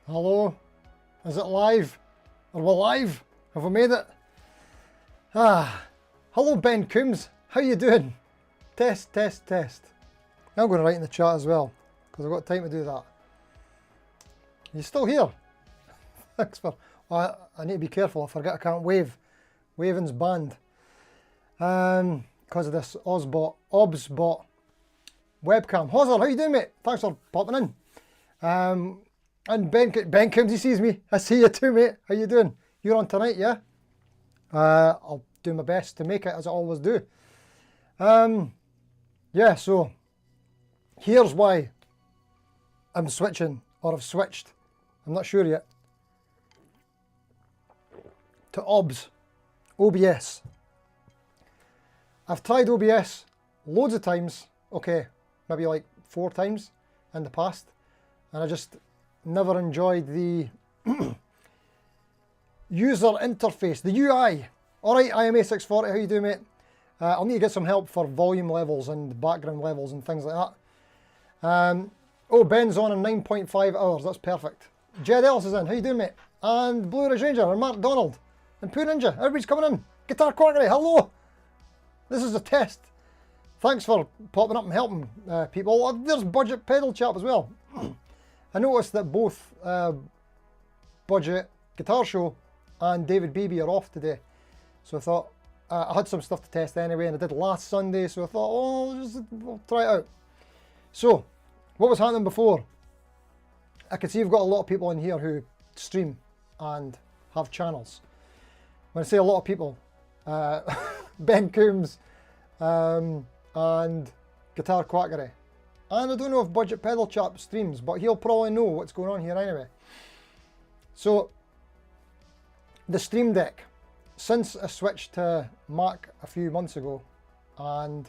Hello? Is it live? Are we live? Have we made it? Hello Ben Coombs, how you doing? Test, test, test. I'm going to write in the chat as well, because I've got time to do that. Are you still here? Thanks for... I need to be careful, I forget I can't wave. Waving's banned. Because of this OBS-bot webcam. Hozzer, how you doing, mate? Thanks for popping in. And Ben Coombs, he sees me. I see you too, mate. How you doing? You're on tonight, yeah? I'll do my best to make it, as I always do. Yeah, so here's why I'm switching, or I've switched. I'm not sure yet. To OBS. I've tried OBS loads of times. Okay, maybe like 4 times in the past, and I just never enjoyed the user interface, the UI. Alright, IMA640, how you doing, mate? I'll need to get some help for volume levels and background levels and things like that. Oh, Ben's on in 9.5 hours, that's perfect. Jed Ellis is in, how you doing, mate? And Blue Ridge Ranger, and Mark Donald, and Poo Ninja, everybody's coming in. Guitar Quackery, hello! This is a test. Thanks for popping up and helping people. Oh, there's Budget Pedal Chap as well. I noticed that both Budget Guitar Show and David Beebe are off today. So I thought, I had some stuff to test anyway, and I did last Sunday, so I thought, oh, we'll try it out. So, what was happening before? I can see you've got a lot of people in here who stream and have channels. When I say a lot of people, Ben Coombs and Guitar Quackery. And I don't know if Budget Pedal Chap streams, but he'll probably know what's going on here anyway. So, the Stream Deck. Since I switched to Mac a few months ago, and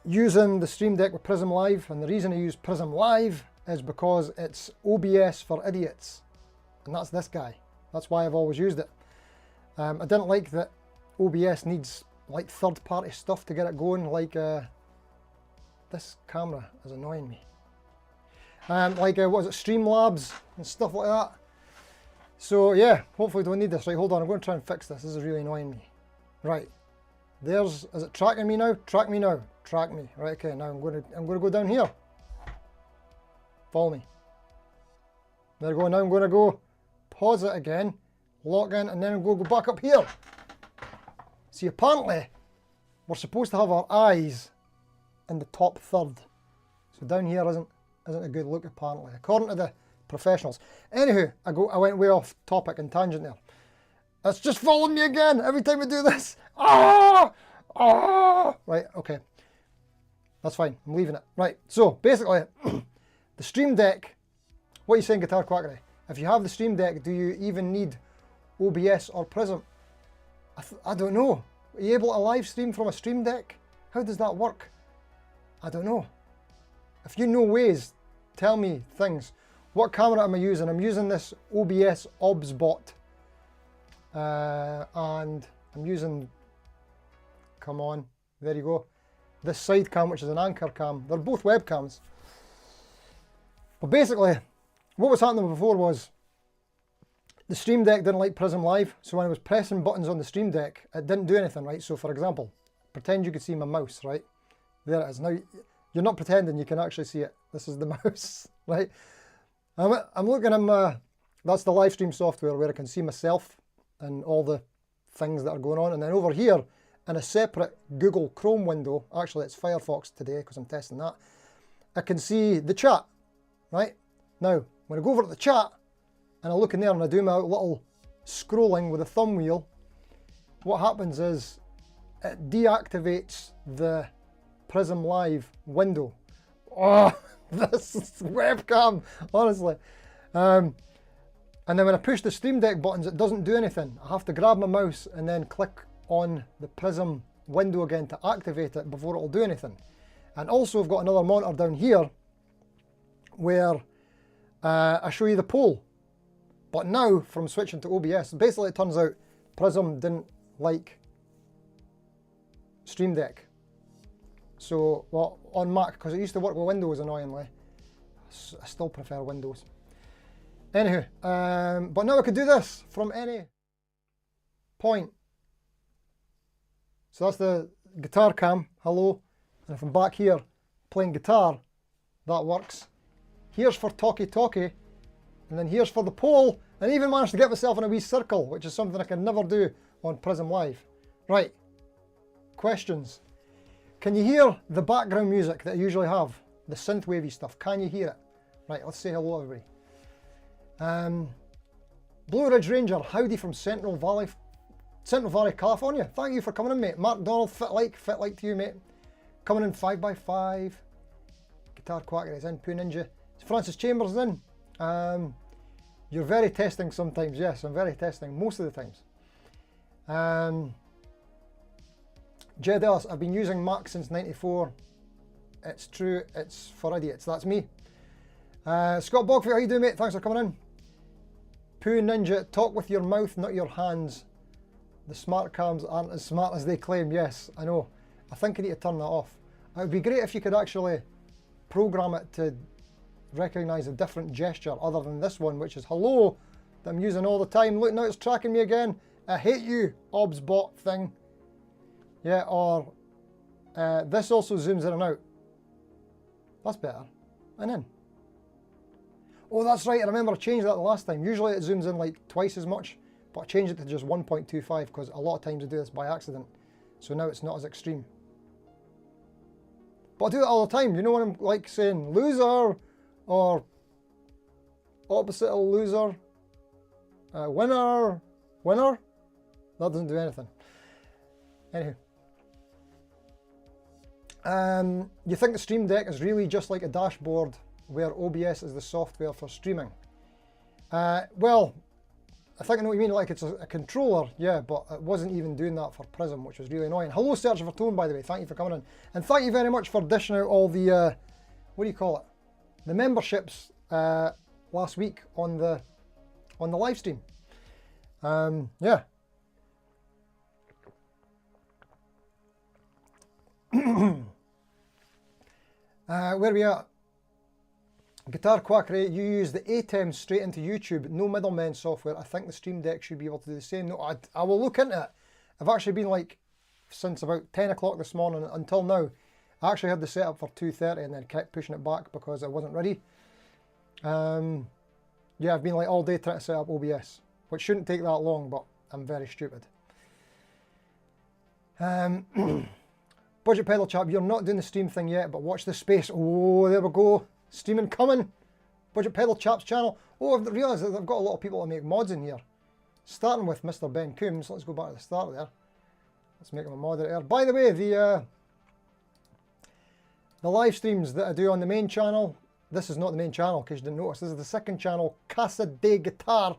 using the Stream Deck with Prism Live, and the reason I use Prism Live is because it's OBS for idiots, and that's this guy. That's why I've always used it. I didn't like that OBS needs like third-party stuff to get it going, like this camera is annoying me. Like what is it, Streamlabs and stuff like that. So yeah, hopefully don't need this. Right, hold on, I'm going to try and fix this. This is really annoying me. Right, there's, is it tracking me now? Track me now. Track me. Right, okay, now I'm going to go down here. Follow me. There we go. Now I'm going to go pause it again, lock in, and then I'm going to go back up here. See, apparently we're supposed to have our eyes in the top third. So down here isn't a good look apparently, according to the professionals. Anywho, I went way off topic and tangent there. It's just following me again every time we do this. Ah! Ah! Right, okay. That's fine, I'm leaving it. Right, so basically, the Stream Deck, what are you saying, Guitar Quackery? If you have the Stream Deck, do you even need OBS or Prism? I don't know. Are you able to live stream from a Stream Deck? How does that work? I don't know. If you know ways, tell me things. What camera am I using? I'm using this OBS OBS-bot. And I'm using, come on, there you go. This side cam, which is an anchor cam. They're both webcams. But basically, what was happening before was the Stream Deck didn't like Prism Live, so when I was pressing buttons on the Stream Deck, it didn't do anything, right? So for example, pretend you could see my mouse, right? There it is. Now, you're not pretending, you can actually see it. This is the mouse, right? I'm looking at my, that's the live stream software where I can see myself and all the things that are going on. And then over here, in a separate Google Chrome window, actually it's Firefox today because I'm testing that, I can see the chat, right? Now, when I go over to the chat, and I look in there and I do my little scrolling with a thumb wheel, what happens is it deactivates the Prism Live window. Oh, this webcam, honestly. And then when I push the Stream Deck buttons, it doesn't do anything. I have to grab my mouse and then click on the Prism window again to activate it before it'll do anything. And also I've got another monitor down here where I show you the poll. But now, from switching to OBS, basically it turns out Prism didn't like Stream Deck. So, well, on Mac, because it used to work with Windows annoyingly, I still prefer Windows. Anywho, but now I could do this from any point. So that's the guitar cam, hello. And if I'm back here playing guitar, that works. Here's for talkie talkie, and then here's for the poll, and I even managed to get myself in a wee circle, which is something I can never do on Prism Live. Right, questions. Can you hear the background music that I usually have? The synth wavy stuff, can you hear it? Right, let's say hello everybody. Blue Ridge Ranger, howdy from Central Valley, California. Thank you for coming in, mate. Mark Donald, fit like to you, mate. Coming in 5x5. Guitar Quacker is in, Poo Ninja. Francis Chambers is in. You're very testing sometimes, yes, I'm very testing most of the times. Jed Ellis, I've been using Mac since '94. It's true, it's for idiots, that's me. Scott Bogfield, how you doing, mate? Thanks for coming in. Poo Ninja, talk with your mouth, not your hands. The smart cams aren't as smart as they claim. Yes, I know. I think I need to turn that off. It would be great if you could actually program it to recognise a different gesture other than this one, which is hello, that I'm using all the time. Look, now it's tracking me again. I hate you, OBS bot thing. Yeah, or this also zooms in and out. That's better. And in. Oh, that's right, I remember I changed that the last time. Usually it zooms in like twice as much, but I changed it to just 1.25 because a lot of times I do this by accident. So now it's not as extreme. But I do it all the time. You know when I'm like saying loser or opposite of loser, winner, winner? That doesn't do anything. Anywho. You think the Stream Deck is really just like a dashboard where OBS is the software for streaming? Well, I think I know what you mean, like it's a controller, yeah, but it wasn't even doing that for Prism, which was really annoying. Hello, Searcher for Tone, by the way, thank you for coming in. And thank you very much for dishing out all the, what do you call it? The memberships last week on the live stream. Yeah. Where are we at? Guitar Quacker, you use the ATEM straight into YouTube, no middlemen software. I think the Stream Deck should be able to do the same. No, I will look into it. I've actually been like, since about 10 o'clock this morning until now, I actually had the setup for 2:30 and then kept pushing it back because I wasn't ready. Yeah, I've been like all day trying to set up OBS, which shouldn't take that long, but I'm very stupid. Budget Pedal Chap, you're not doing the stream thing yet, but watch this space. Oh, there we go. Streaming coming. Budget Pedal Chap's channel. Oh, I've realised that I've got a lot of people that make mods in here. Starting with Mr. Ben Coombs. Let's go back to the start there. Let's make him a moderator. By the way, the live streams that I do on the main channel, this is not the main channel, in case you didn't notice. This is the second channel, Casa de Guitar.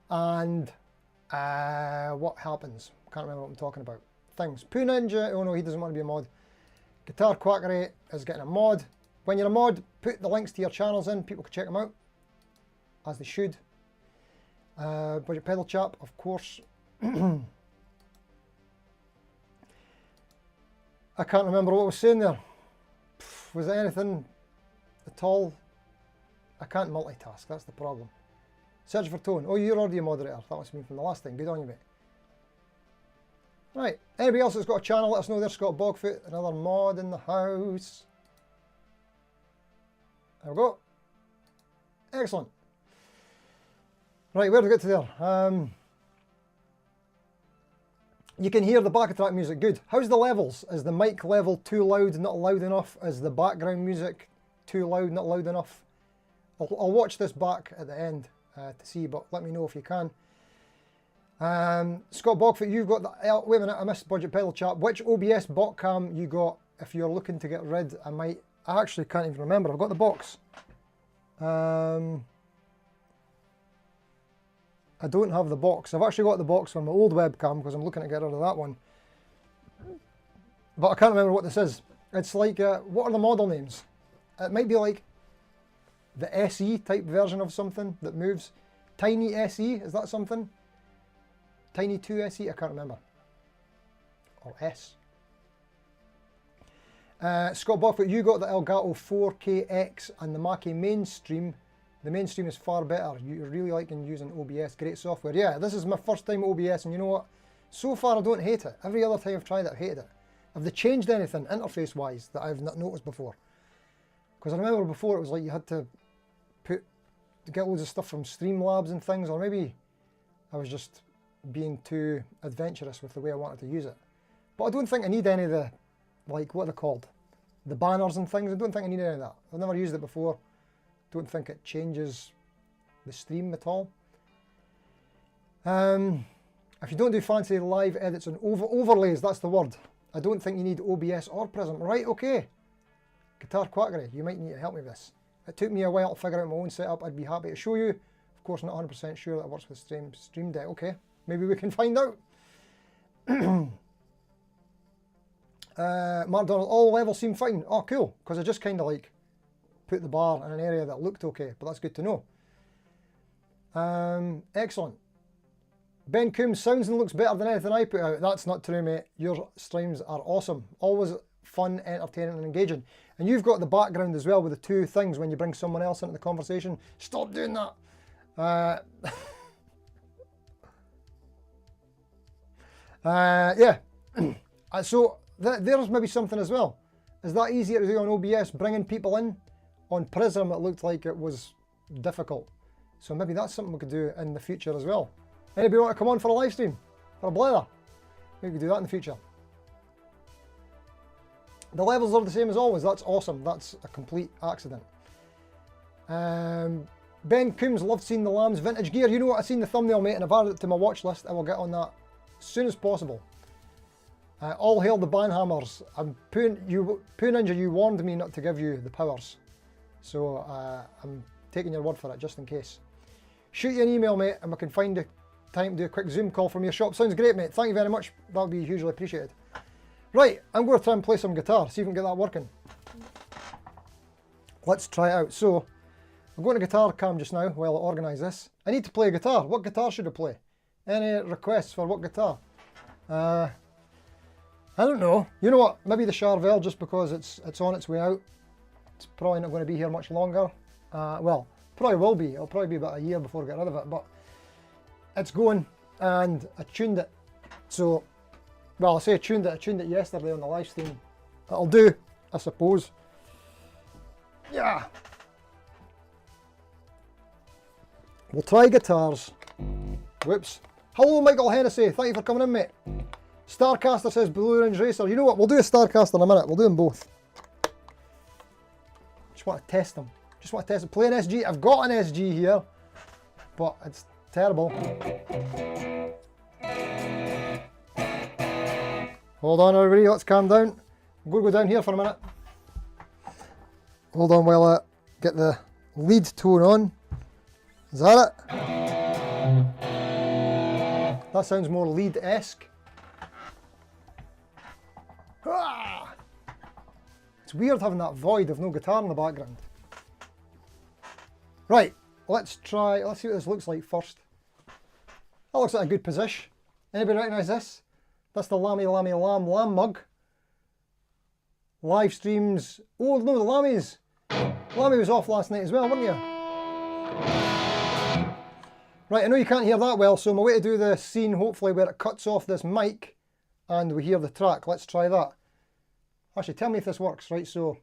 And what happens? Can't remember what I'm talking about. Things. Poo Ninja, oh no, he doesn't want to be a mod. Guitar Quackery is getting a mod. When you're a mod, put the links to your channels in, people can check them out, as they should. Budget Pedal Chap, of course. I can't remember what I was saying there. Was there anything at all? I can't multitask, that's the problem. Search for Tone. Oh, you're already a moderator. That must have been from the last time. Good on you, mate. Right, anybody else that's got a channel, let us know. There's Scott Bogfoot, another mod in the house. There we go. Excellent. Right, where do we get to there? You can hear the back of track music. Good. How's the levels? Is the mic level too loud, not loud enough? Is the background music too loud, not loud enough? I'll watch this back at the end to see, but let me know if you can. Scott Bogfoot, you've got the... Wait a minute, I missed Budget Pedal Chat. Which OBS bot cam you got if you're looking to get rid? I actually can't even remember. I've got the box. I don't have the box. I've actually got the box from my old webcam because I'm looking to get rid of that one. But I can't remember what this is. It's like, what are the model names? It might be like the SE type version of something that moves. Tiny SE, is that something? Tiny 2 SE, I can't remember. Or S. Scott Buffett, you got the Elgato 4KX and the Mackie mainstream. The mainstream is far better. You're really liking using OBS. Great software. Yeah, this is my first time OBS, and you know what? So far I don't hate it. Every other time I've tried it, I've hated it. Have they changed anything interface-wise that I've not noticed before? Because I remember before it was like you had to get loads of stuff from Streamlabs and things, or maybe I was just being too adventurous with the way I wanted to use it. But I don't think I need any of the, like, what are they called? The banners and things. I don't think I need any of that. I've never used it before. Don't think it changes the stream at all. If you don't do fancy live edits and overlays, that's the word. I don't think you need OBS or Prism. Right, okay. Guitar Quackery, you might need to help me with this. It took me a while to figure out my own setup. I'd be happy to show you. Of course, not 100% sure that it works with Stream Deck. Okay, maybe we can find out. Mark Donald, all levels seem fine. Oh, cool, because I just kind of like put the bar in an area that looked okay, but that's good to know. Excellent. Ben Coombs, sounds and looks better than anything I put out. That's not true, mate. Your streams are awesome. Always fun, entertaining and engaging. And you've got the background as well with the two things when you bring someone else into the conversation. Stop doing that. Yeah. So there's maybe something as well. Is that easier to do on OBS, bringing people in? On Prism, it looked like it was difficult. So maybe that's something we could do in the future as well. Anybody want to come on for a live stream? For a blather? Maybe we could do that in the future. The levels are the same as always. That's awesome. That's a complete accident. Ben Coombs, loved seeing the Lambs vintage gear. You know what? I've seen the thumbnail, mate, and I've added it to my watch list. I will get on that as soon as possible. All hail the Banhammers. Pooh Ninja, you warned me not to give you the powers. So I'm taking your word for it, just in case. Shoot you an email, mate, and we can find a time to do a quick Zoom call from your shop. Sounds great, mate. Thank you very much. That would be hugely appreciated. Right, I'm going to try and play some guitar, see if we can get that working. Let's try it out. So, I'm going to Guitar Cam just now while I organise this. I need to play a guitar. What guitar should I play? Any requests for what guitar? I don't know. You know what? Maybe the Charvel, just because it's on its way out. It's probably not going to be here much longer. Well, probably will be. It'll probably be about a year before I get rid of it, but it's going, and I tuned it. So, well, I say I tuned it yesterday on the live stream. That'll do, I suppose. Yeah. We'll try guitars. Whoops. Hello, Michael Hennessy. Thank you for coming in, mate. Starcaster says Blue Orange Racer. You know what? We'll do a Starcaster in a minute. We'll do them both. Just want to test them. Just want to test it. Play an SG. I've got an SG here, but it's terrible. Hold on, everybody. Let's calm down. I'm going to go down here for a minute. Hold on while I get the lead tone on. Is that it? That sounds more lead-esque. Ah! It's weird having that void of no guitar in the background. Right, let's see what this looks like first. That looks like a good position. Anybody recognise this? That's the Lammy Lamb mug. Live streams. Oh no, the Lammies. Lammy was off last night as well, weren't you? Right, I know you can't hear that well, so my way to do the scene, hopefully, where it cuts off this mic and we hear the track. Let's try that. Actually, tell me if this works. Right, so.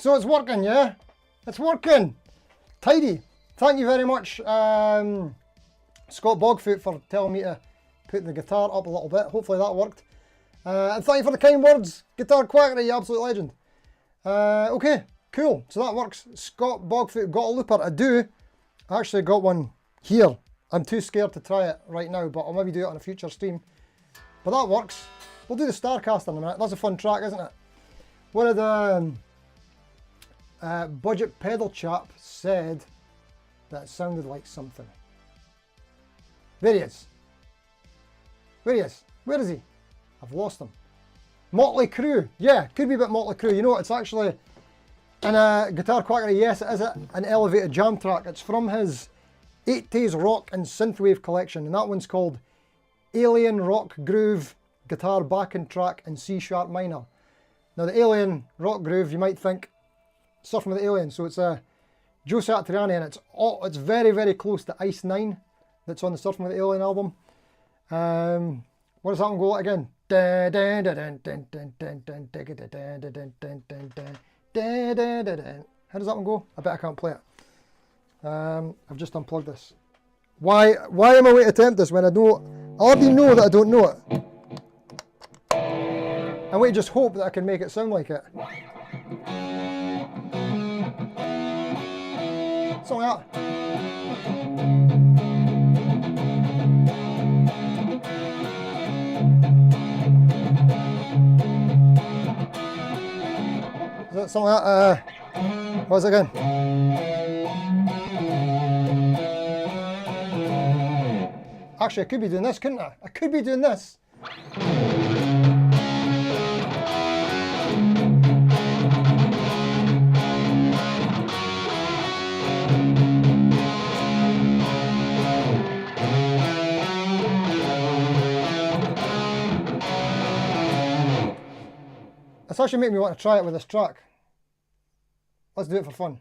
So it's working, yeah? It's working. Tidy. Thank you very much, Scott Bogfoot, for telling me to put the guitar up a little bit. Hopefully that worked. And thank you for the kind words, Guitar Quackery, you absolute legend. Okay, cool. So that works. Scott Bogfoot got a looper. I actually got one here. I'm too scared to try it right now, but I'll maybe do it on a future stream. But that works. We'll do the Starcaster in a minute. That's a fun track, isn't it? One of the budget pedal chap said that it sounded like something. There he is. Where he is? Where is he? I've lost him. Motley Crue. Yeah, could be a bit Motley Crue. You know what? It's actually in a Guitar Quackery. Yes, it is an elevated jam track. It's from his 80s rock and synthwave collection, and that one's called Alien Rock Groove Guitar Backing Track in C sharp minor. Now the Alien Rock Groove, you might think Surfing with the Alien, so it's Joe Satriani, and it's very, very close to Ice 9 that's on the Surfing with the Alien album. What does that one go like again? How does that one go? I bet I can't play it. I've just unplugged this. Why am I going to attempt this when I already know that I don't know it? I'm going to just hope that I can make it sound like it. Something like that. Is that something like that? What's it again? Actually, I could be doing this, couldn't I? I could be doing this. It's actually making me want to try it with this track. Let's do it for fun.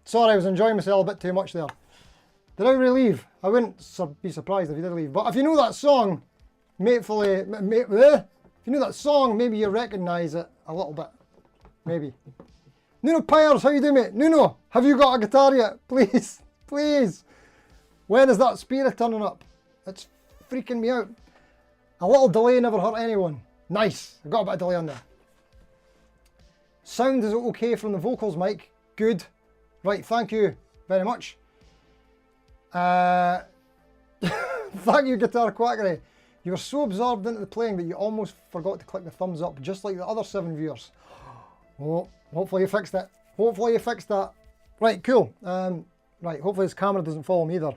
Sorry, I was enjoying myself a bit too much there. Did I really leave? I wouldn't be surprised if you did leave. But if you know that song, if you know that song, maybe you recognise it a little bit. Maybe. Nuno Pyers, how you doing, mate? Nuno, have you got a guitar yet? Please, please. When is that Spirit turning up? It's freaking me out. A little delay never hurt anyone. Nice. I've got a bit of delay on there. Sound is okay from the vocals, Mike. Good. Right, thank you very much. Thank you, Guitar Quackery. You were so absorbed into the playing that you almost forgot to click the thumbs up, just like the other 7 viewers. Oh, hopefully you fixed it. Hopefully you fixed that. Right, cool. Right, hopefully this camera doesn't follow me either.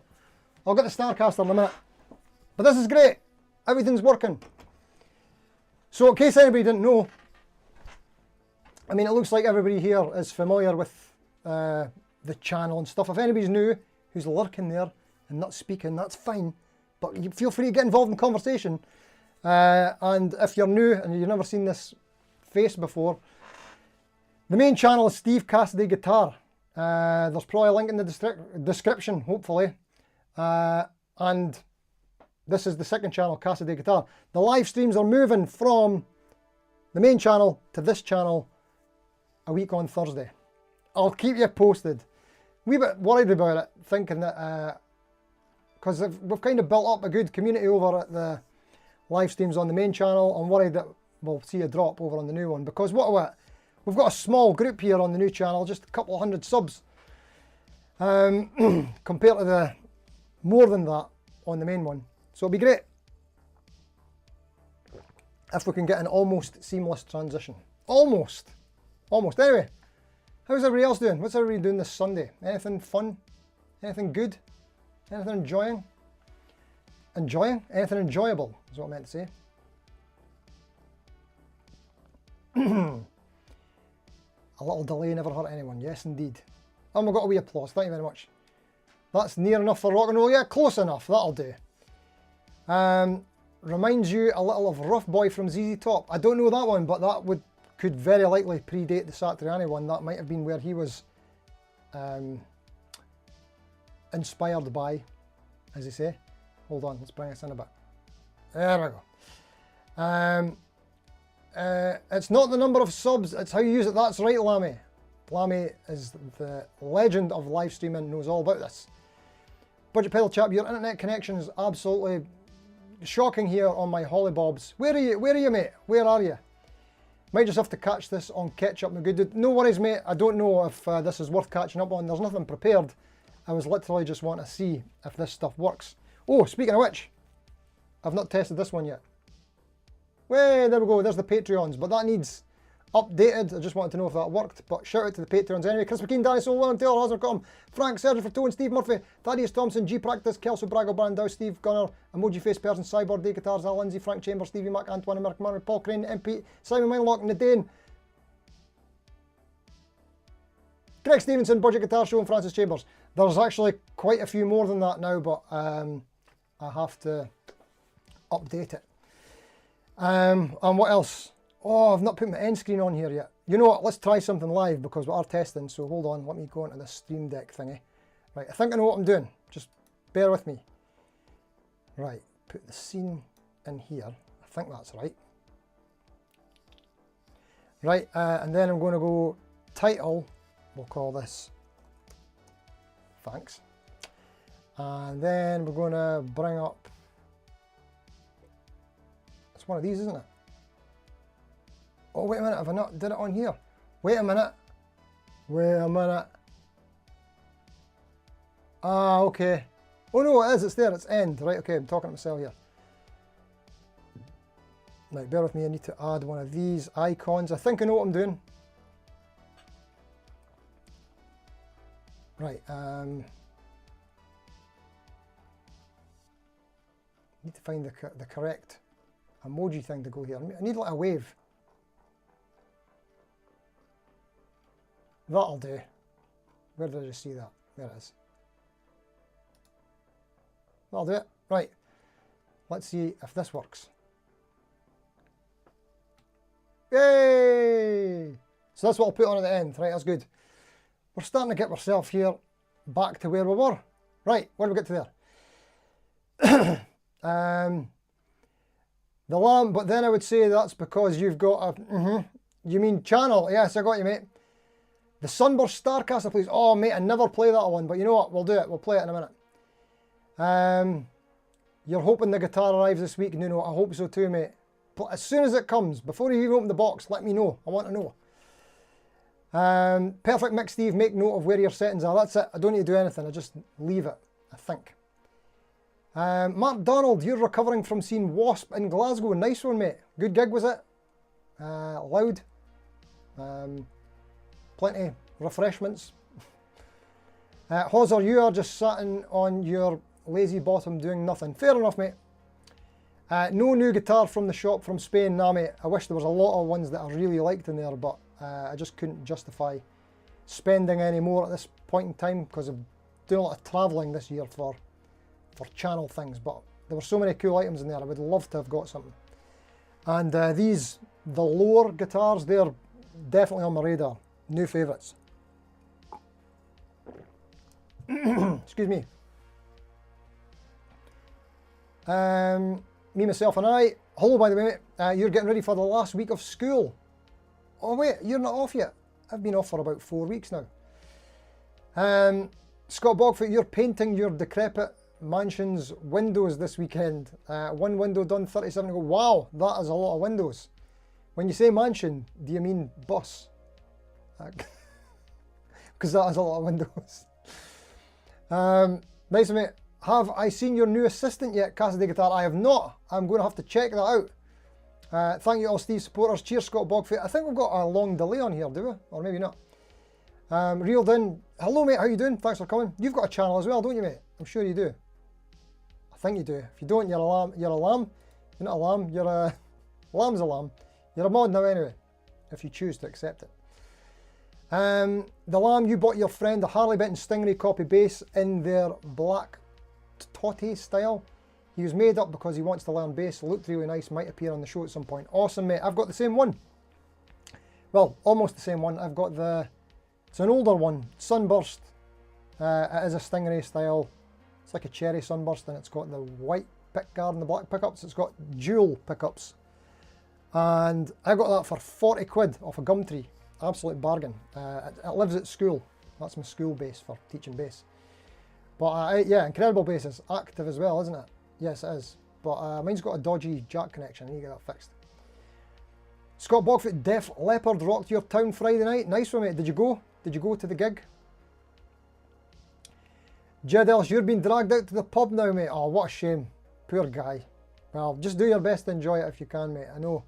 I'll get the Starcaster in a minute. But this is great. Everything's working. So in case anybody didn't know, I mean, it looks like everybody here is familiar with the channel and stuff. If anybody's new who's lurking there and not speaking, that's fine. But you feel free to get involved in conversation. And if you're new and you've never seen this face before, the main channel is Steve Casa Guitar. There's probably a link in the description, hopefully. And this is the second channel, Casa Guitar. The live streams are moving from the main channel to this channel a week on Thursday. I'll keep you posted. Wee bit worried about it, thinking that because we've kind of built up a good community over at the live streams on the main channel. I'm worried that we'll see a drop over on the new one, because we've got a small group here on the new channel, just a couple of hundred subs, compared to the more than that on the main one. So it'll be great if we can get an almost seamless transition. Almost. Anyway, how's everybody else doing? What's everybody doing this Sunday? Anything fun? Anything good? Anything enjoying? Anything enjoyable is what I meant to say. A little delay never hurt anyone. Yes, indeed. And we've got a wee applause. Thank you very much. That's near enough for rock and roll. Yeah, close enough. That'll do. Reminds you a little of Rough Boy from ZZ Top. I don't know that one, but that could very likely predate the Satriani one. That might have been where he was inspired by, as they say. Hold on, let's bring us in a bit. There we go. It's not the number of subs, it's how you use it. That's right, Lammy. Lammy is the legend of live streaming, knows all about this. Budget Pedal Chap, your internet connection is absolutely shocking here on my Hollybobs. Where are you, mate? Where are you? Might just have to catch this on catch-up, my good dude. No worries, mate. I don't know if this is worth catching up on. There's nothing prepared. I was literally just wanting to see if this stuff works. Oh, speaking of which, I've not tested this one yet. Way, there we go. There's the Patreons, but that needs updated. I just wanted to know if that worked. But shout out to the Patreons anyway. Chris McKean, Danny Soul, William Taylor, Hazard.com, Frank Sergio for Tone, Steve Murphy, Thaddeus Thompson, G Practice, Kelso Brago, Brandau, Steve Gunner, Emoji Face Person, Cyborg, D Guitars, Al Lindsay, Frank Chambers, Stevie Mac, Antoine American Murray, Paul Crane, MP, Simon Winelock, Nadine, Greg Stevenson, Budget Guitar Show, and Francis Chambers. There's actually quite a few more than that now, but I have to update it. And what else? Oh, I've not put my end screen on here yet. You know what? Let's try something live because we are testing. So hold on, let me go into the stream deck thingy. Right, I think I know what I'm doing. Just bear with me. Right, put the scene in here. I think that's right. Right, and then I'm going to go title. We'll call this Thanks. And then we're going to bring up. It's one of these, isn't it? Oh, wait a minute, have I not did it on here? Wait a minute. Ah, okay. Oh no, it is, it's there, it's end. Right, okay, I'm talking to myself here. Right, bear with me, I need to add one of these icons. I think I know what I'm doing. Right, need to find the correct emoji thing to go here. I need like a wave. That'll do. Where did I just see that? There it is. That'll do it. Right. Let's see if this works. Yay! So that's what I'll put on at the end. Right, that's good. We're starting to get ourselves here back to where we were. Right, where did we get to there? The lamp, but then I would say that's because you've got a... You mean channel? Yes, I got you, mate. The Sunburst Starcaster, please. Oh, mate, I never play that one, but you know what? We'll do it. We'll play it in a minute. You're hoping the guitar arrives this week? No, I hope so too, mate. But as soon as it comes, before you even open the box, let me know. I want to know. Perfect mix, Steve. Make note of where your settings are. That's it. I don't need to do anything. I just leave it, I think. Mark Donald, you're recovering from seeing Wasp in Glasgow. Nice one, mate. Good gig, was it? Loud. Plenty of refreshments. Hozzer, you are just sitting on your lazy bottom doing nothing. Fair enough, mate. No new guitar from the shop from Spain. Nah, mate. I wish there was a lot of ones that I really liked in there, but I just couldn't justify spending any more at this point in time because I'm doing a lot of travelling this year for channel things. But there were so many cool items in there. I would love to have got something. And these, the lower guitars, they're definitely on my radar. New favourites. Excuse me. Me, myself and I. Hello, by the way, mate. You're getting ready for the last week of school. Oh wait, you're not off yet. I've been off for about 4 weeks now. Scott Bogfoot, you're painting your decrepit mansion's windows this weekend. One window done, 37 ago. Wow, that is a lot of windows. When you say mansion, do you mean bus? Because that is a lot of windows. Nice, mate. Have I seen your new assistant yet, Casa de Guitar? I have not. I'm going to have to check that out. Thank you all Steve supporters. Cheers, Scott Bogfoot. I think we've got a long delay on here, do we? Or maybe not. Reeled in. Hello, mate. How you doing? Thanks for coming. You've got a channel as well, don't you, mate? I'm sure you do. I think you do. If you don't, you're a lamb. You're a lamb. You're not a lamb. You're a... Lamb's a lamb. You're a mod now anyway, if you choose to accept it. The Lamb, you bought your friend a Harley Benton Stingray copy bass in their black totty style. He was made up because he wants to learn bass. Looked really nice, might appear on the show at some point. Awesome, mate. I've got the same one. Well, almost the same one. I've got the, it's an older one, Sunburst. It is a Stingray style. It's like a cherry Sunburst, and it's got the white pickguard and the black pickups. It's got dual pickups. And I got that for 40 quid off a Gumtree. Absolute bargain. It lives at school. That's my school bass for teaching bass. But yeah, incredible bass. It's active as well, isn't it? Yes, it is. But mine's got a dodgy jack connection. I need to get that fixed. Scott Bogfoot, Def Leppard rocked your town Friday night. Nice one, mate. Did you go? Did you go to the gig? Jed Ellis, you're being dragged out to the pub now, mate. Oh, what a shame. Poor guy. Well, just do your best to enjoy it if you can, mate. I know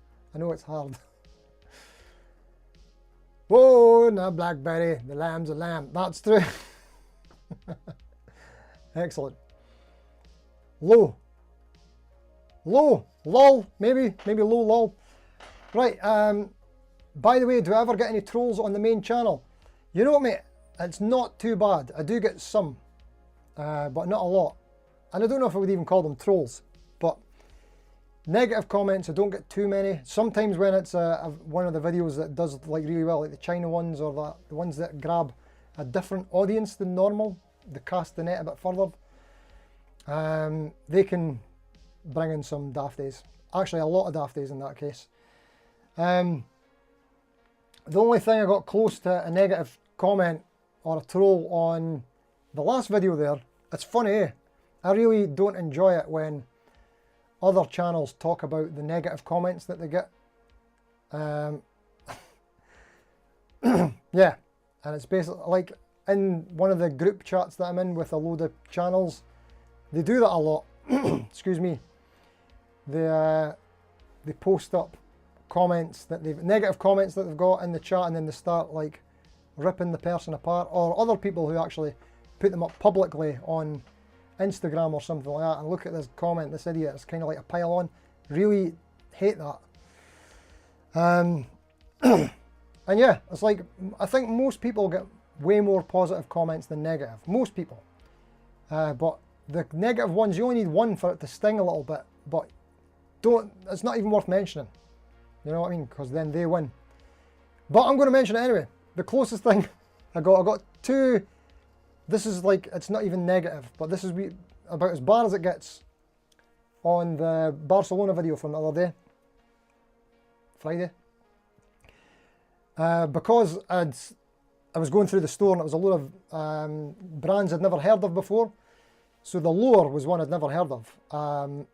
it's hard. Whoa, now Blackberry, the lamb's a lamb. That's true. Excellent. Low, lol, maybe low, lol. Right, by the way, do I ever get any trolls on the main channel? You know what, mate, it's not too bad. I do get some, but not a lot. And I don't know if I would even call them trolls, but negative comments, I don't get too many. Sometimes when it's one of the videos that does like really well, like the China ones or the ones that grab a different audience than normal, they cast the net a bit further, they can bring in some daft days. Actually, a lot of daft days in that case. The only thing I got close to a negative comment or a troll on the last video there, it's funny, eh? I really don't enjoy it when other channels talk about the negative comments that they get. Yeah, and it's basically like in one of the group chats that I'm in with a load of channels, they do that a lot. Excuse me. They post up comments that negative comments that they've got in the chat, and then they start like ripping the person apart, or other people who actually put them up publicly on Instagram or something like that, and look at this comment, this idiot, it's kind of like a pile on. Really hate that. And yeah, it's like, I think most people get way more positive comments than negative. Most people. But the negative ones, you only need one for it to sting a little bit, but it's not even worth mentioning. You know what I mean? Because then they win. But I'm going to mention it anyway. The closest thing I got two. This is like, it's not even negative, but this is about as bad as it gets on the Barcelona video from the other day, Friday. Because I was going through the store and it was a load of brands I'd never heard of before. So the Lower was one I'd never heard of. And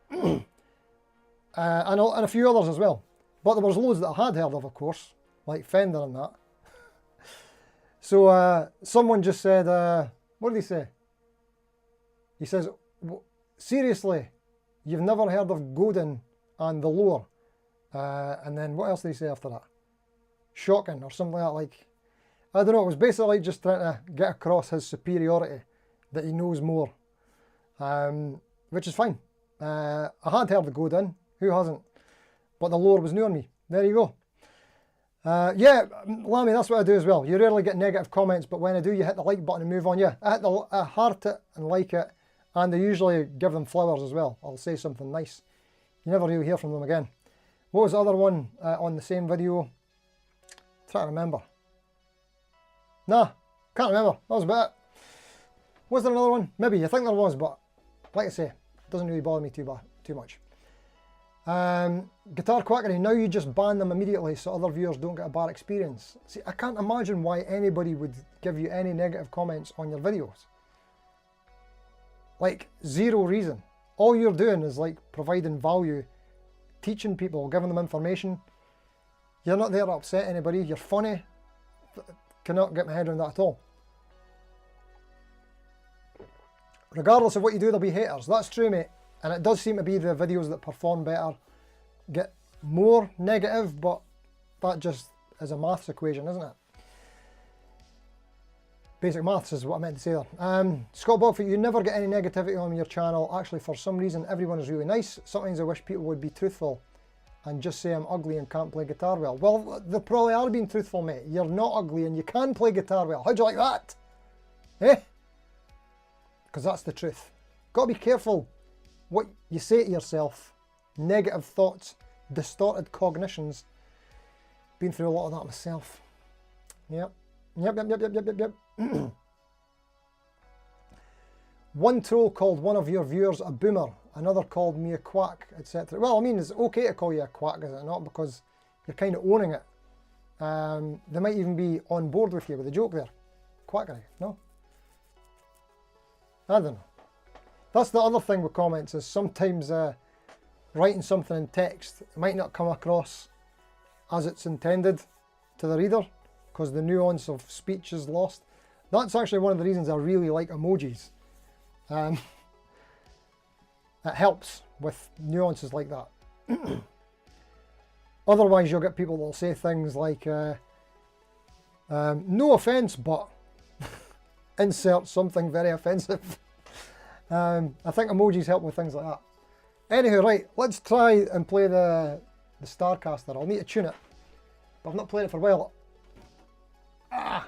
a few others as well. But there was loads that I had heard of course, like Fender and that. So someone just said, what did he say? He says, seriously, you've never heard of Godin and the Lower? And then what else did he say after that? Shocking or something like that. Like, I don't know, it was basically just trying to get across his superiority, that he knows more. which is fine. I had heard the Godin, who hasn't? But the lore was new on me. There you go. Yeah, Lammy, that's what I do as well. You rarely get negative comments, but when I do, you hit the like button and move on. Yeah, I heart it and like it, and I usually give them flowers as well. I'll say something nice. You never really hear from them again. What was the other one on the same video? Try to remember. Nah, can't remember. That was about it. Was there another one? Maybe. I think there was, but like I say, it doesn't really bother me too much. Guitar quackery, now you just ban them immediately so other viewers don't get a bad experience. See, I can't imagine why anybody would give you any negative comments on your videos. Like, zero reason. All you're doing is like providing value, teaching people, giving them information. You're not there to upset anybody, you're funny. Cannot get my head around that at all. Regardless of what you do, there'll be haters. That's true, mate. And it does seem to be the videos that perform better get more negative, but that just is a maths equation, isn't it? Basic maths is what I meant to say there. Scott Bogfoot, you never get any negativity on your channel. Actually, for some reason, everyone is really nice. Sometimes I wish people would be truthful and just say I'm ugly and can't play guitar well. Well, they probably are being truthful, mate. You're not ugly and you can play guitar well. How'd you like that? Eh? Because that's the truth. Got to be careful what you say to yourself. Negative thoughts, distorted cognitions. Been through a lot of that myself. Yep. One troll called one of your viewers a boomer, another called me a quack, etc. Well, I mean, it's okay to call you a quack, is it not? Because you're kind of owning it. They might even be on board with you with a joke there. Quackery, no? I don't know. That's the other thing with comments, is sometimes writing something in text might not come across as it's intended to the reader because the nuance of speech is lost. That's actually one of the reasons I really like emojis. It helps with nuances like that. Otherwise you'll get people that will say things like no offence, but insert something very offensive. I think emojis help with things like that. Anywho, right, let's try and play the Starcaster. I'll need to tune it, but I've not played it for a while. Ah!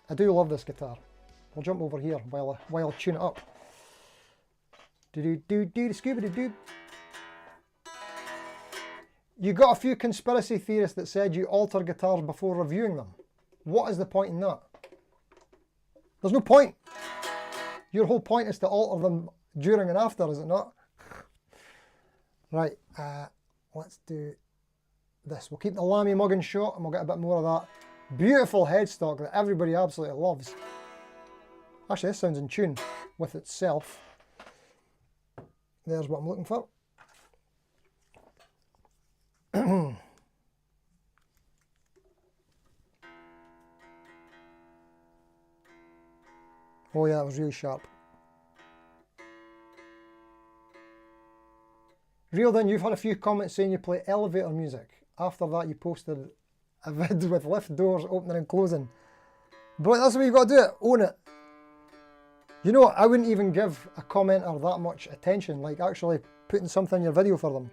I do love this guitar. I'll jump over here while I tune it up. Do-do-do-do-do-scooby-doo-doo. You got a few conspiracy theorists that said you alter guitars before reviewing them. What is the point in that? There's no point. Your whole point is to alter them during and after, is it not? Right, let's do this. We'll keep the Lammy mugging shot and we'll get a bit more of that beautiful headstock that everybody absolutely loves. Actually, this sounds in tune with itself. There's what I'm looking for. Oh yeah, that was really sharp. Real then, you've had a few comments saying you play elevator music. After that you posted a vid with lift doors opening and closing. But that's the way you've got to do it, own it. You know what, I wouldn't even give a commenter that much attention, like actually putting something in your video for them.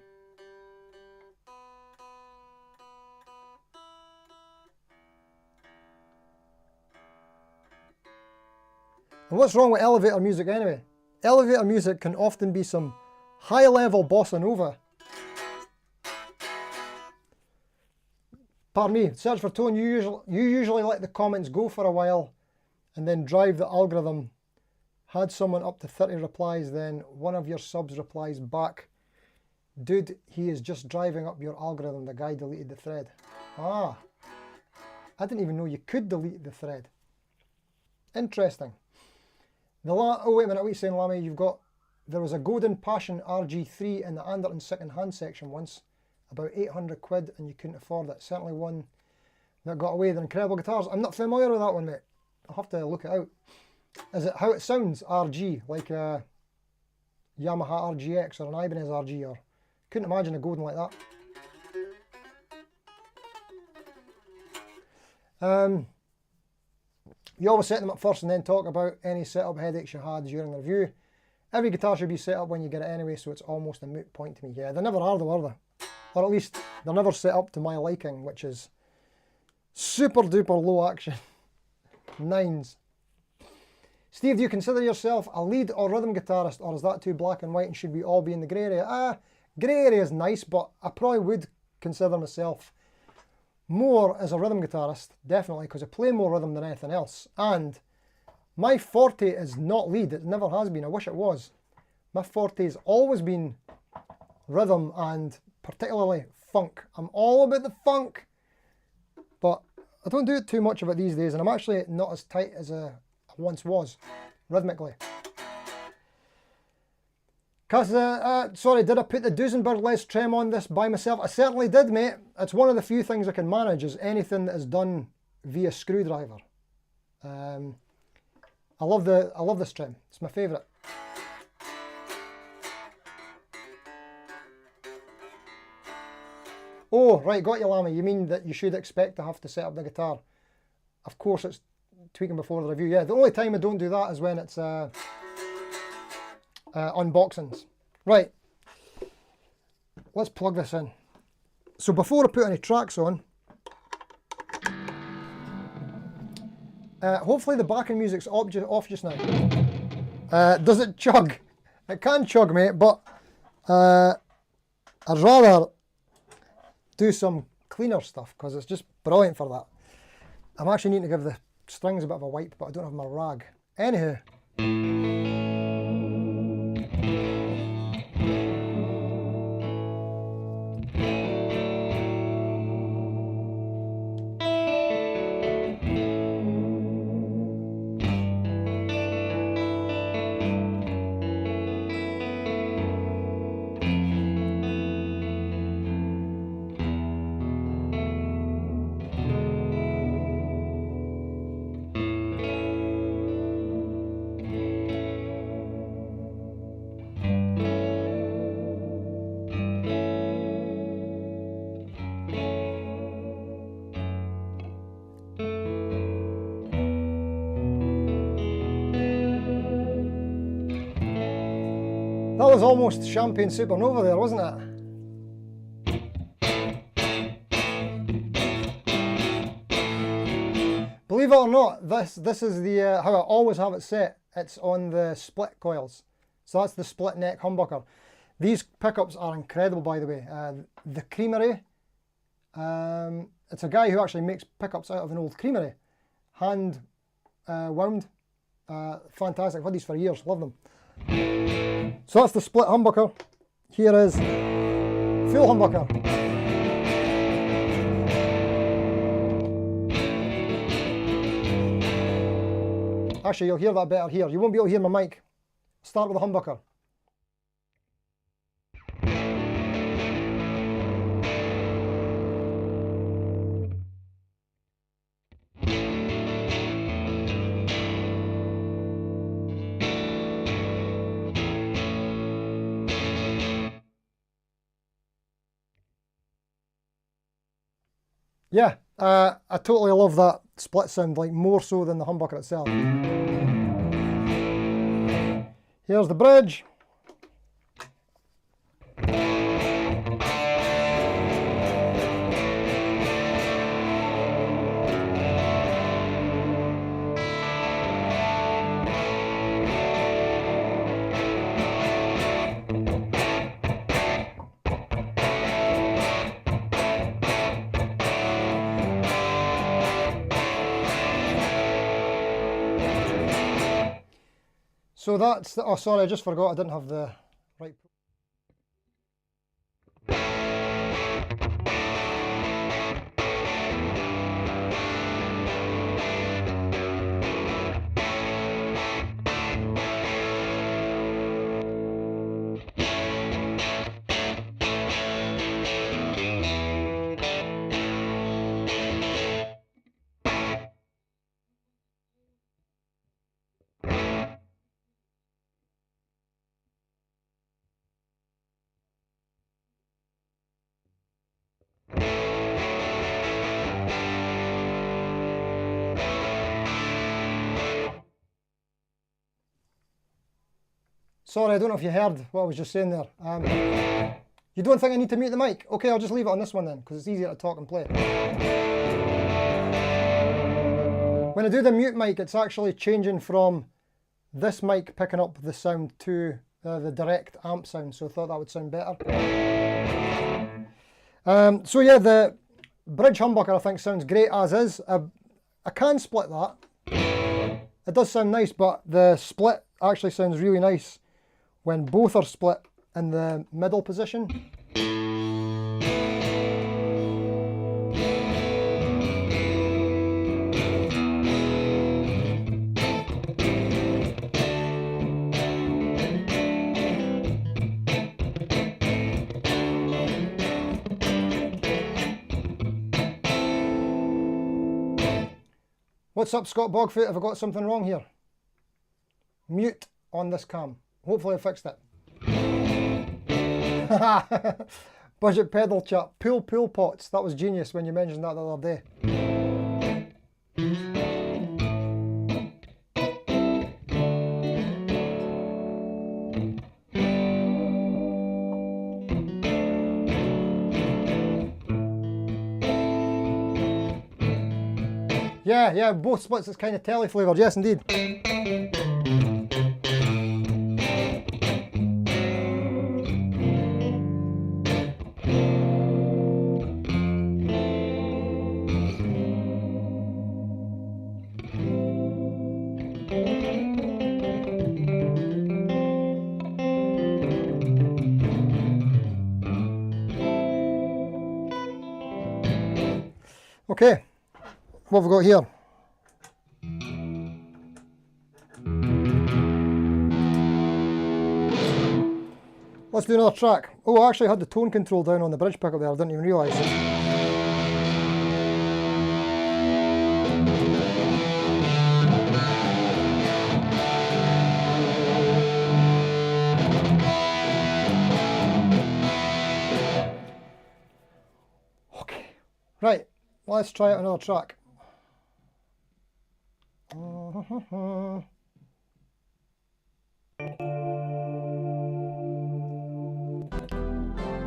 And what's wrong with elevator music anyway? Elevator music can often be some high-level bossa nova. Pardon me, search for tone, you usually let the comments go for a while and then drive the algorithm. Had someone up to 30 replies, then one of your subs replies back, dude, he is just driving up your algorithm, the guy deleted the thread. Ah, I didn't even know you could delete the thread. Interesting. Oh wait a minute, what are you saying, Lammy? There was a Godin Passion RG3 in the Anderton second-hand section once, about 800 quid, and you couldn't afford it. Certainly one that got away. They're incredible guitars. I'm not familiar with that one, mate. I'll have to look it out. Is it how it sounds, RG, like a Yamaha RGX or an Ibanez RG? Or couldn't imagine a Godin like that. You always set them up first and then talk about any setup headaches you had during the review. Every guitar should be set up when you get it anyway, so it's almost a moot point to me. Yeah, they never are though, are they? Or at least they're never set up to my liking, which is super duper low action. 9s. Steve, do you consider yourself a lead or rhythm guitarist, or is that too black and white and should we all be in the grey area? Grey area is nice, but I probably would consider myself more as a rhythm guitarist, definitely, because I play more rhythm than anything else. And my forte is not lead, it never has been. I wish it was. My forte has always been rhythm and particularly funk. I'm all about the funk, but I don't do it too much of it these days, and I'm actually not as tight as I once was, rhythmically. Casa, sorry, did I put the Duesenberg Les Trem on this by myself? I certainly did, mate. It's one of the few things I can manage is anything that is done via screwdriver. I love this trem. It's my favourite. Oh, right, got you, Lammy. You mean that you should expect to have to set up the guitar? Of course, it's tweaking before the review. Yeah, the only time I don't do that is when it's unboxings. Right, let's plug this in. So before I put any tracks on, hopefully the backing music's off just now. Does it chug? It can chug, mate, but I'd rather do some cleaner stuff because it's just brilliant for that. I'm actually needing to give the strings a bit of a wipe, but I don't have my rag. Anywho. That was almost Champagne Supernova there, wasn't it? Believe it or not, this is the how I always have it set. It's on the split coils. So that's the split neck humbucker. These pickups are incredible, by the way. The Creamery, it's a guy who actually makes pickups out of an old Creamery. Hand wound. Fantastic. I've had these for years, love them. So that's the split humbucker. Here is full humbucker. Actually, you'll hear that better here. You won't be able to hear my mic. Start with the humbucker. Yeah, I totally love that split sound, like more so than the humbucker itself. Here's the bridge. So that's the, oh sorry, I just forgot I didn't have the right. Sorry, I don't know if you heard what I was just saying there. You don't think I need to mute the mic? Okay, I'll just leave it on this one then, because it's easier to talk and play. When I do the mute mic, it's actually changing from this mic picking up the sound to the direct amp sound, so I thought that would sound better. So yeah, the bridge humbucker I think sounds great as is. I can split that. It does sound nice, but the split actually sounds really nice when both are split in the middle position. What's up, Scott Bogfoot? Have I got something wrong here? Mute on this cam. Hopefully I fixed it. Budget pedal chat. Pool pots. That was genius when you mentioned that the other day. Yeah, both splits is kind of telly flavoured, yes indeed. Okay, what have we got here? Let's do another track. Oh, I actually had the tone control down on the bridge pickup there, I didn't even realise it. Okay, right, let's try out another track.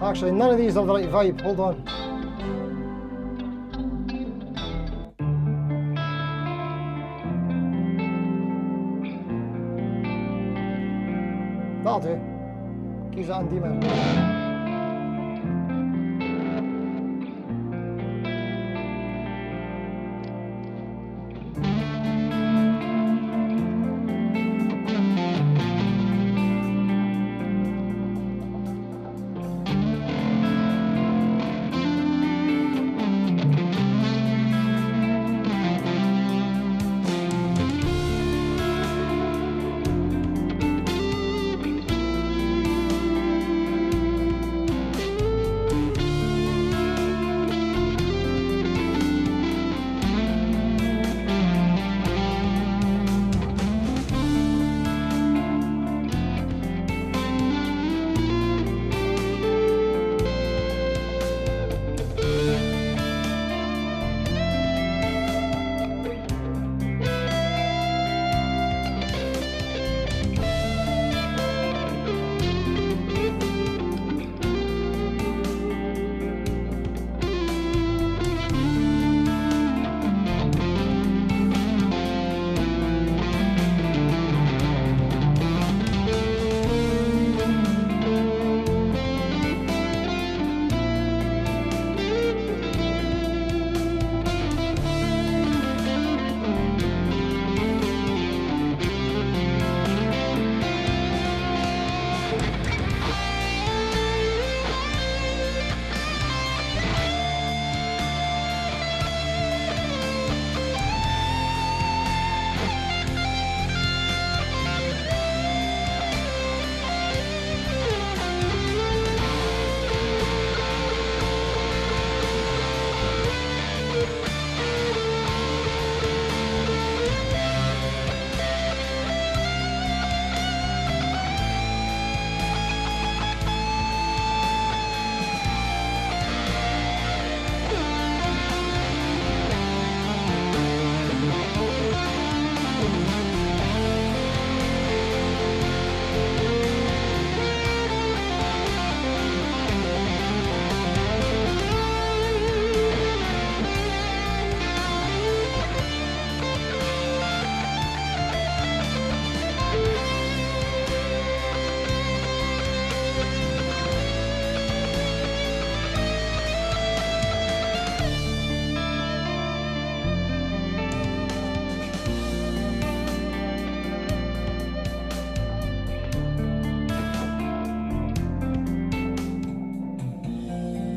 Actually, none of these are the right vibe. Hold on. That'll do. Keys that on D minor.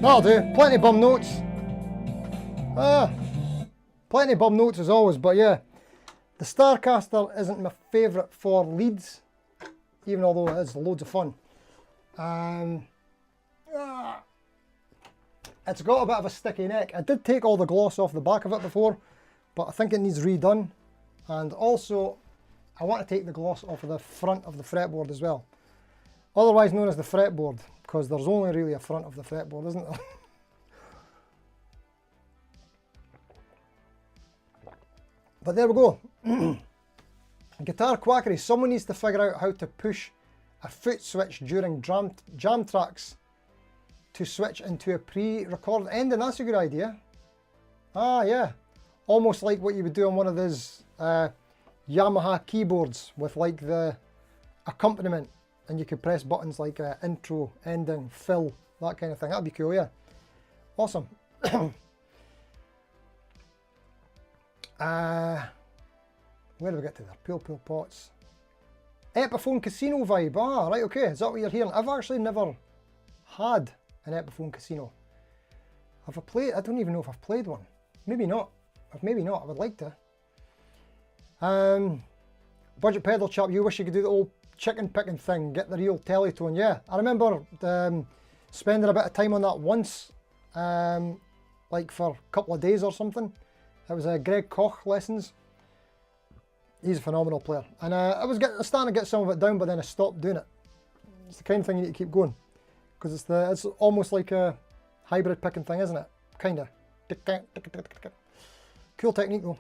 That'll do. Plenty of bum notes. Plenty of bum notes as always, but yeah. The Starcaster isn't my favourite for leads, even although it is loads of fun. It's got a bit of a sticky neck. I did take all the gloss off the back of it before, but I think it needs redone. And also, I want to take the gloss off of the front of the fretboard as well. Otherwise known as the fretboard, because there's only really a front of the fretboard, isn't there? But there we go. Guitar quackery. Someone needs to figure out how to push a foot switch during jam tracks to switch into a pre-recorded ending. That's a good idea. Ah, yeah. Almost like what you would do on one of those Yamaha keyboards with like the accompaniment, and you could press buttons like intro, ending, fill, that kind of thing. That'd be cool, yeah. Awesome. Where do we get to there? Pool pots. Epiphone Casino vibe. Ah, right, okay. Is that what you're hearing? I've actually never had an Epiphone Casino. Have I played? I don't even know if I've played one. Maybe not. Maybe not. I would like to. Budget pedal chap, you wish you could do the old chicken picking thing, get the real Teletone. Yeah, I remember spending a bit of time on that once, like for a couple of days or something. It was Greg Koch lessons. He's a phenomenal player, and I was starting to get some of it down, but then I stopped doing it. It's the kind of thing you need to keep going, because it's almost like a hybrid picking thing, isn't it? Kinda. Cool technique though.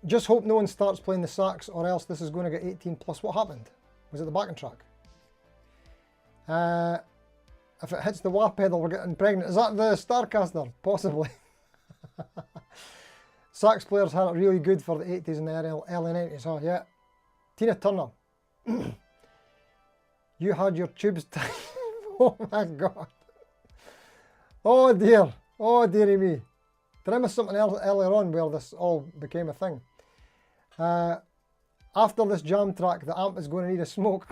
Just hope no one starts playing the sax, or else this is going to get 18 plus. What happened? Was it the backing track? If it hits the wah pedal, we're getting pregnant. Is that the Starcaster? Possibly. Sax players had it really good for the 80s and the early 90s. Oh, yeah. Tina Turner. You had your tubes tied. Oh my God. Oh dear. Oh dearie me. Did I miss something else earlier on where this all became a thing? After this jam track, the amp is going to need a smoke.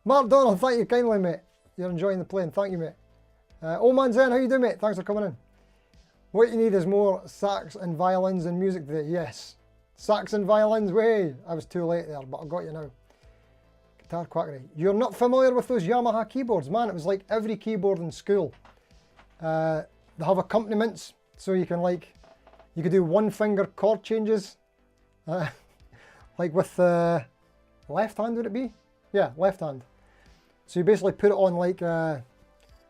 Mark Donald, thank you kindly, mate. You're enjoying the playing. Thank you, mate. Old Man Zen, how you doing, mate? Thanks for coming in. What you need is more sax and violins and music today. Yes. Sax and violins, way. I was too late there, but I got you now. Guitar quackery. You're not familiar with those Yamaha keyboards, man. It was like every keyboard in school. They have accompaniments, so you can you could do one finger chord changes. Like with the left hand, would it be? Yeah, left hand. So you basically put it on like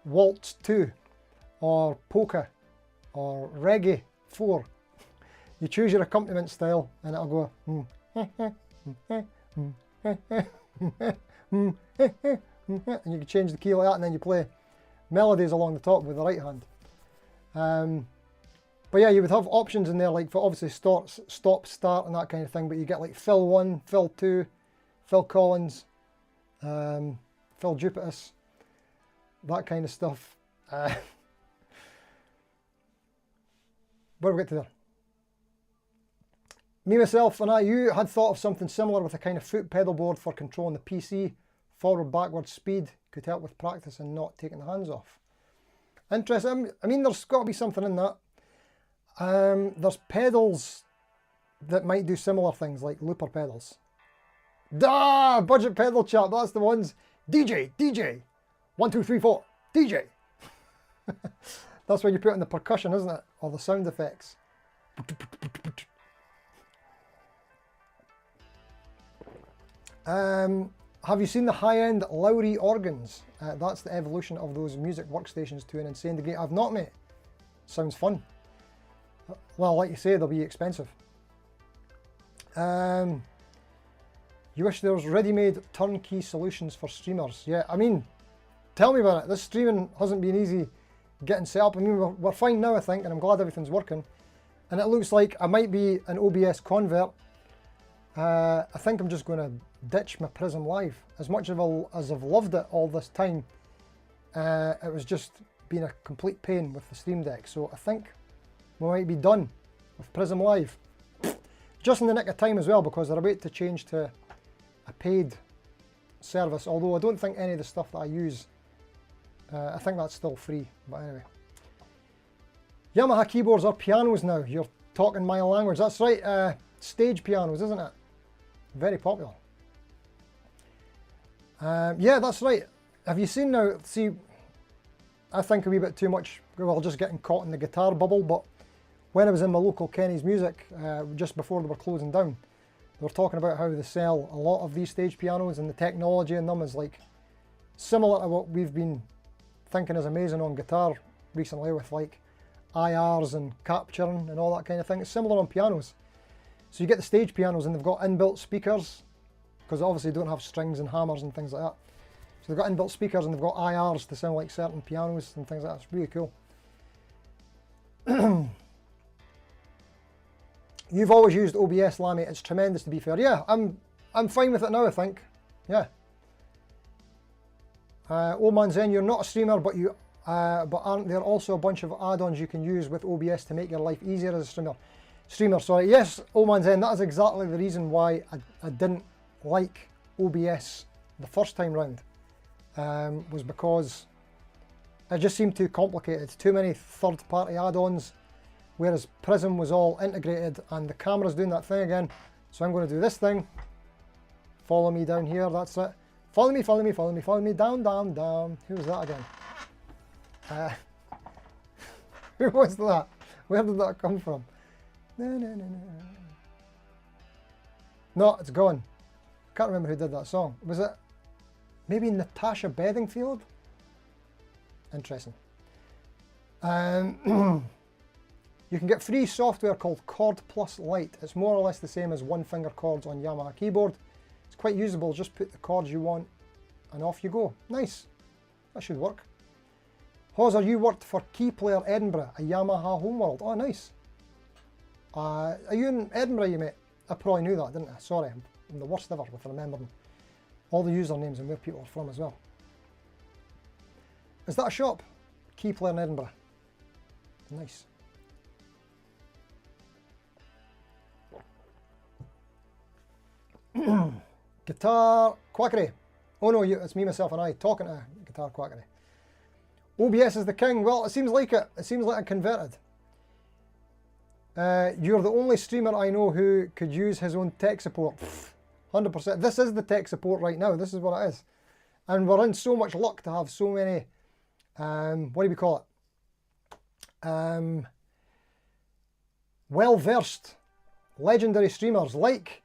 Waltz 2 or Polka or Reggae 4. You choose your accompaniment style and it'll go and you can change the key like that, and then you play melodies along the top with the right hand. But yeah, you would have options in there like for obviously stop, start and that kind of thing, but you get like Phil 1, Phil 2, Phil Collins, Phil Jupitus, that kind of stuff. Where do we get to there? Me, myself and you had thought of something similar with a kind of foot pedal board for controlling the PC. Forward, backward speed could help with practice and not taking the hands off. Interesting. I mean, there's got to be something in that. There's pedals that might do similar things, like looper pedals. Budget pedal chap, that's the ones. DJ, 1, 2, 3, 4, DJ. That's when you put in the percussion, isn't it? Or the sound effects. Have you seen the high-end Lowry organs? That's the evolution of those music workstations to an insane degree. I've not, mate. Sounds fun. Well, like you say, they'll be expensive. You wish there was ready-made turnkey solutions for streamers. Yeah, I mean, tell me about it. This streaming hasn't been easy getting set up. I mean, we're fine now, I think, and I'm glad everything's working. And it looks like I might be an OBS convert. I think I'm just going to ditch my Prism Live. As much as I've loved it all this time, it was just been a complete pain with the Stream Deck. So I think we might be done with Prism Live. Just in the nick of time as well, because they're about to change to a paid service, although I don't think any of the stuff that I use, I think that's still free, but anyway. Yamaha keyboards are pianos now. You're talking my language. That's right, stage pianos, isn't it? Very popular. Yeah, that's right. Have you seen now, see, I think a wee bit too much, well, just getting caught in the guitar bubble, but when I was in my local Kenny's Music, just before they were closing down, they were talking about how they sell a lot of these stage pianos, and the technology in them is like similar to what we've been thinking is amazing on guitar recently with like IRs and capturing and all that kind of thing. It's similar on pianos. So you get the stage pianos and they've got inbuilt speakers, because obviously they don't have strings and hammers and things like that. So they've got inbuilt speakers and they've got IRs to sound like certain pianos and things like that. It's really cool. You've always used OBS, Lammy. It's tremendous, to be fair. Yeah, I'm fine with it now, I think. Yeah. Oh man Zen, you're not a streamer, but aren't there also a bunch of add-ons you can use with OBS to make your life easier as a streamer? Sorry. Yes, oh man Zen, that is exactly the reason why I didn't like OBS the first time round. Was because it just seemed too complicated. Too many third-party add-ons. Whereas Prism was all integrated, and the camera's doing that thing again. So I'm going to do this thing. Follow me down here, that's it. Follow me, follow me, follow me, follow me, down, down, down. Who was that again? Who was that? Where did that come from? No, it's gone. Can't remember who did that song. Was it maybe Natasha Bedingfield? Interesting. You can get free software called Chord Plus Lite. It's more or less the same as one finger chords on Yamaha keyboard. It's quite usable, just put the chords you want and off you go. Nice, that should work. Hawser, you worked for Key Player Edinburgh, a Yamaha homeworld. Oh nice. Are you in Edinburgh, you mate? I probably knew that, didn't I? Sorry, I'm the worst ever with remembering all the usernames and where people are from as well. Is that a shop? Key Player in Edinburgh. Nice. Guitar Quackery. Oh no, it's me, myself and I talking to Guitar Quackery. OBS is the king. Well, it seems like it. It seems like I'm converted. You're the only streamer I know who could use his own tech support. 100%. This is the tech support right now. This is what it is. And we're in so much luck to have so many, what do we call it? Well-versed, legendary streamers like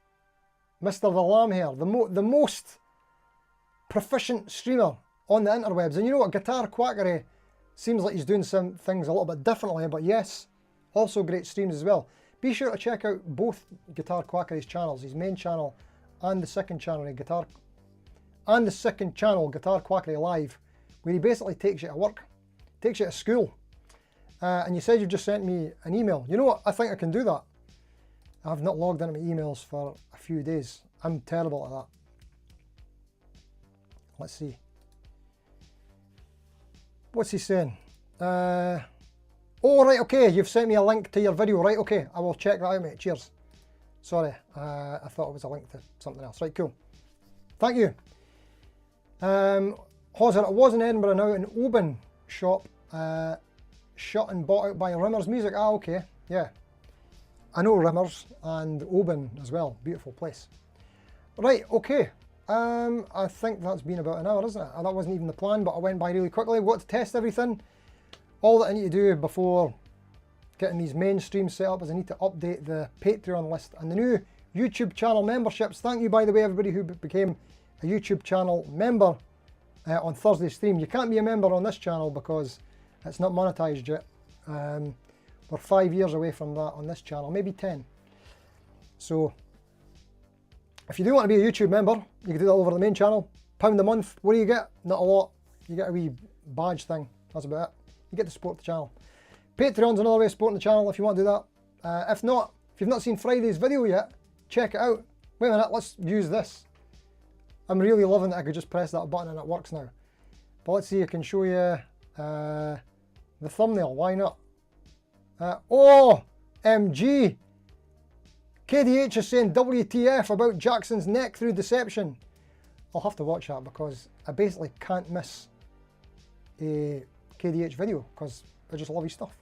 Mr. The Lamb here, the most proficient streamer on the interwebs. And you know what, Guitar Quackery seems like he's doing some things a little bit differently, but yes, also great streams as well. Be sure to check out both Guitar Quackery's channels, his main channel and the second channel, Guitar Quackery Live, where he basically takes you to work, takes you to school. And you said you've just sent me an email. You know what, I think I can do that. I've not logged into my emails for a few days. I'm terrible at that. Let's see. What's he saying? Oh, right, okay. You've sent me a link to your video. Right, okay. I will check that out, mate. Cheers. Sorry. I thought it was a link to something else. Right, cool. Thank you. Hawser, it was in Edinburgh now, an Oban shop. Shut and bought out by Rimmer's Music. Ah, okay. Yeah. I know Rimmer's and Oban as well. Beautiful place. Right, okay. I think that's been about an hour, isn't it? That wasn't even the plan, but I went by really quickly. We've got to test everything. All that I need to do before getting these mainstream set up is I need to update the Patreon list and the new YouTube channel memberships. Thank you, by the way, everybody who became a YouTube channel member on Thursday's stream. You can't be a member on this channel because it's not monetized yet. We're 5 years away from that on this channel, maybe 10. So if you do want to be a YouTube member, you can do that over the main channel. £1 a month. What do you get? Not a lot. You get a wee badge thing. That's about it. You get to support the channel. Patreon's another way of supporting the channel if you want to do that. If not, if you've not seen Friday's video yet, check it out. Wait a minute, let's use this. I'm really loving that I could just press that button and it works now. But let's see, I can show you the thumbnail. Why not? OMG! KDH is saying WTF about Jackson's neck through deception. I'll have to watch that because I basically can't miss a KDH video because I just love his stuff.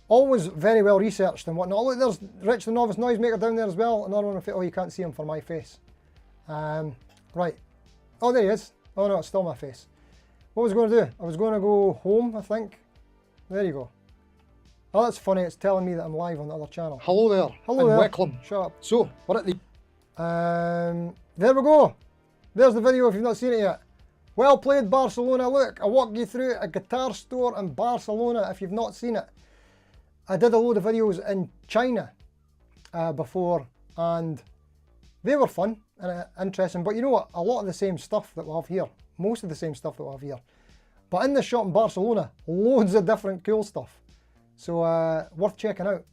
Always very well researched and whatnot. Look, there's Rich the Novice Noisemaker down there as well. Another one. Oh, you can't see him for my face. Right. Oh, there he is. Oh no, it's still my face. What was I going to do? I was going to go home, I think. There you go. Oh, that's funny. It's telling me that I'm live on the other channel. Hello there. Hello there. Wickham. Shut up. So, we're at the... There we go. There's the video if you've not seen it yet. Well played, Barcelona. Look, I walked you through a guitar store in Barcelona if you've not seen it. I did a load of videos in China before and they were fun and interesting. But you know what? A lot of the same stuff that we have here. Most of the same stuff that we have here. But in the shop in Barcelona, loads of different cool stuff. So worth checking out.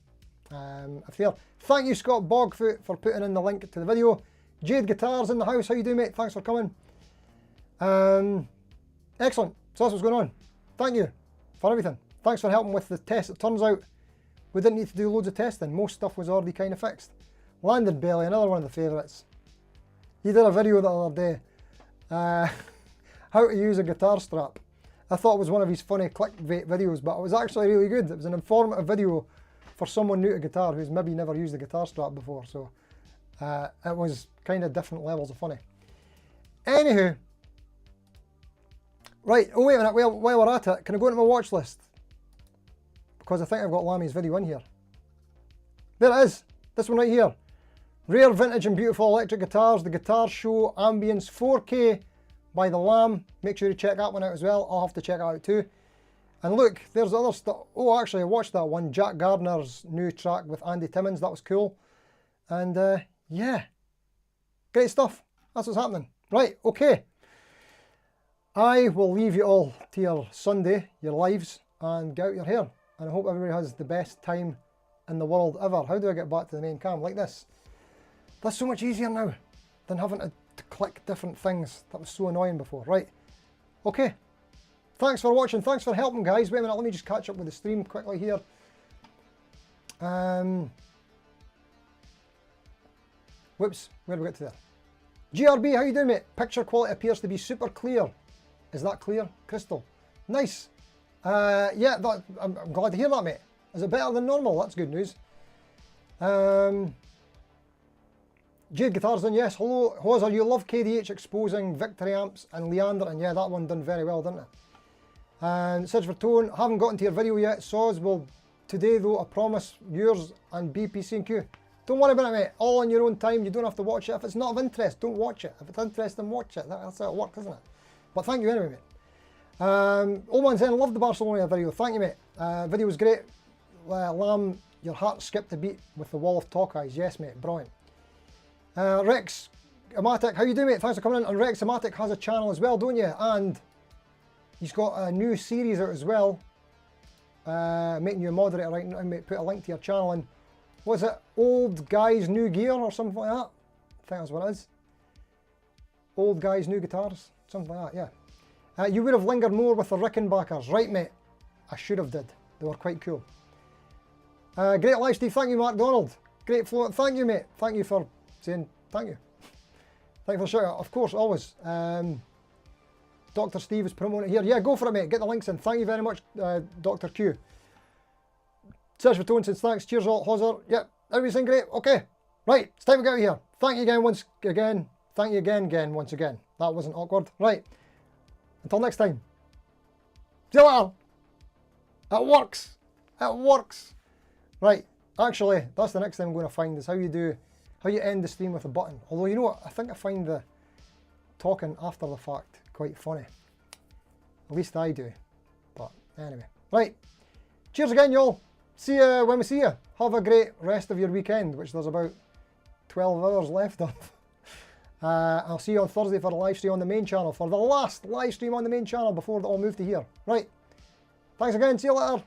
If you're there. Thank you, Scott Bogfoot, for putting in the link to the video. Jade Guitars in the house. How you doing, mate? Thanks for coming. Excellent. So that's what's going on. Thank you for everything. Thanks for helping with the test. It turns out we didn't need to do loads of testing. Most stuff was already kind of fixed. Landed Belly, another one of the favourites. He did a video the other day. How to use a guitar strap. I thought it was one of his funny clickbait videos, but it was actually really good. It was an informative video for someone new to guitar who's maybe never used a guitar strap before. So it was kind of different levels of funny. Anywho, right, oh wait a minute, while we're at it, can I go into my watch list? Because I think I've got Lammy's video in here. There it is, this one right here. Rare, vintage and beautiful electric guitars, the Guitar Show Ambience 4K by the Lamb. Make sure you check that one out as well. I'll have to check it out too. And look, there's other stuff. Oh, actually I watched that one, Jack Gardner's new track with Andy Timmons, that was cool. And yeah, great stuff. That's what's happening. Right, okay. I will leave you all to your Sunday, your lives, and get out your hair. And I hope everybody has the best time in the world ever. How do I get back to the main cam? Like this. That's so much easier now than having to click different things. That was so annoying before. Right, okay. Thanks for watching. Thanks for helping, guys. Wait a minute, let me just catch up with the stream quickly here. Whoops, where did we get to there? GRB, how you doing, mate? Picture quality appears to be super clear. Is that clear? Crystal. Nice. Yeah, I'm glad to hear that, mate. Is it better than normal? That's good news. Jade Guitars in, yes. Hello, Hoser, you love KDH exposing Victory amps and Leander, and yeah, that one done very well, didn't it? And Search for Tone, haven't gotten to your video yet. Soz will today though, I promise, yours and BPC&Q. Don't worry about it, mate. All on your own time. You don't have to watch it. If it's not of interest, don't watch it. If it's interesting, watch it. That's how it works, isn't it? But thank you anyway, mate. Old Man saying, love the Barcelona video. Thank you, mate. Video was great. Lamb, your heart skipped a beat with the wall of talk eyes. Yes, mate. Brilliant. Rex Amatic, how you doing, mate? Thanks for coming in. And Rex Amatic has a channel as well, don't you? And he's got a new series out as well. Making you a moderator right now, mate. Put a link to your channel in. What's it? Old Guys New Gear or something like that? I think that's what it is. Old Guys New Guitars. Something like that, yeah. You would have lingered more with the Rickenbackers. Right, mate. I should have did. They were quite cool. Great live, Steve. Thank you, Mark Donald. Great flow. Thank you, mate. Thank you for saying thank you. Thank you for the shout out. Of course, always. Dr. Steve is promoting it here. Yeah, go for it, mate. Get the links in. Thank you very much, Dr. Q. Search for Tone says thanks. Cheers, all. Hoser. Yep, everything great. Okay. Right, it's time to get out of here. Thank you again once again. Thank you again once again. That wasn't awkward. Right. Until next time. See you later. It works. It works. Right. Actually, that's the next thing I'm going to find is how you end the stream with a button. Although, you know what? I think I find the talking after the fact quite funny. At least I do. But anyway. Right. Cheers again, y'all. See you when we see you. Have a great rest of your weekend, which there's about 12 hours left of. I'll see you on Thursday for the live stream on the main channel, for the last live stream on the main channel before they all move to here. Right. Thanks again. See you later.